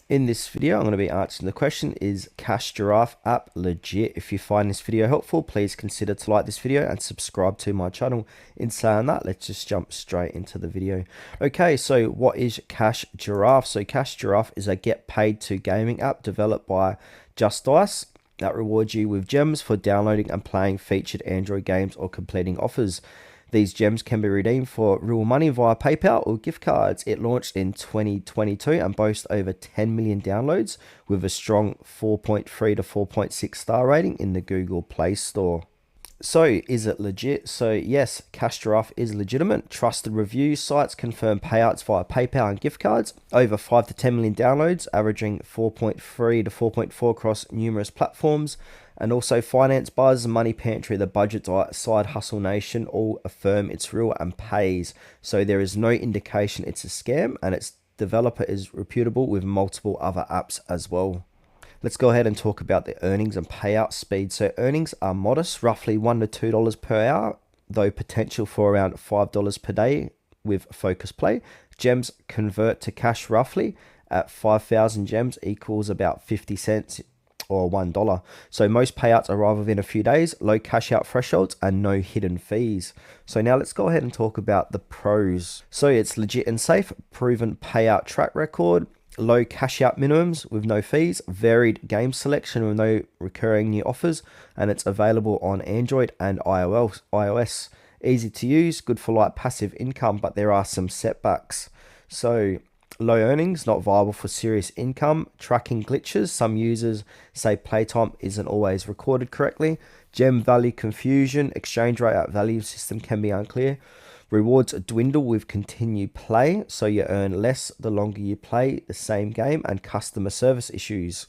In this video, I'm going to be answering the question, is Cash Giraffe app legit? If you find this video helpful, please consider to like this video and subscribe to my channel. In saying that, let's just jump straight into the video. Okay, so what is Cash Giraffe? So Cash Giraffe is a get paid to gaming app developed by Just Dice that rewards you with gems for downloading and playing featured Android games or completing offers. These gems can be redeemed for real money via PayPal or gift cards. It launched in 2022 and boasts over 10 million downloads with a strong 4.3 to 4.6 star rating in the Google Play Store. So, is it legit? So, yes, Cash Giraffe is legitimate. Trusted review sites confirm payouts via PayPal and gift cards. Over 5 to 10 million downloads, averaging 4.3 to 4.4 across numerous platforms. And also Finance Buzz, Money Pantry, The Budget Diet, Side Hustle Nation all affirm it's real and pays. So there is no indication it's a scam, and its developer is reputable with multiple other apps as well. Let's go ahead and talk about the earnings and payout speed. So earnings are modest, roughly $1 to $2 per hour, though potential for around $5 per day with focus play. Gems convert to cash roughly at 5,000 gems equals about 50 cents or $1. So most payouts arrive within a few days, low cash out thresholds, and no hidden fees. So now let's go ahead and talk about the pros. So it's legit and safe, proven payout track record, low cash out minimums with no fees, varied game selection with no recurring new offers, and it's available on Android and iOS. Easy to use, good for like passive income, but there are some setbacks. So low earnings, not viable for serious income. Tracking glitches. Some users say playtime isn't always recorded correctly. Gem value confusion. Exchange rate at value system can be unclear. Rewards dwindle with continued play, so you earn less the longer you play the same game, and customer service issues.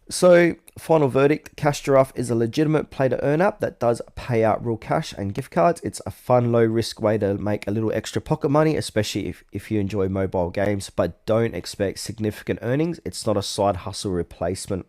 So, final verdict, Cash Giraffe is a legitimate play to earn app that does pay out real cash and gift cards. It's a fun, low risk way to make a little extra pocket money, especially if you enjoy mobile games, but don't expect significant earnings. It's not a side hustle replacement.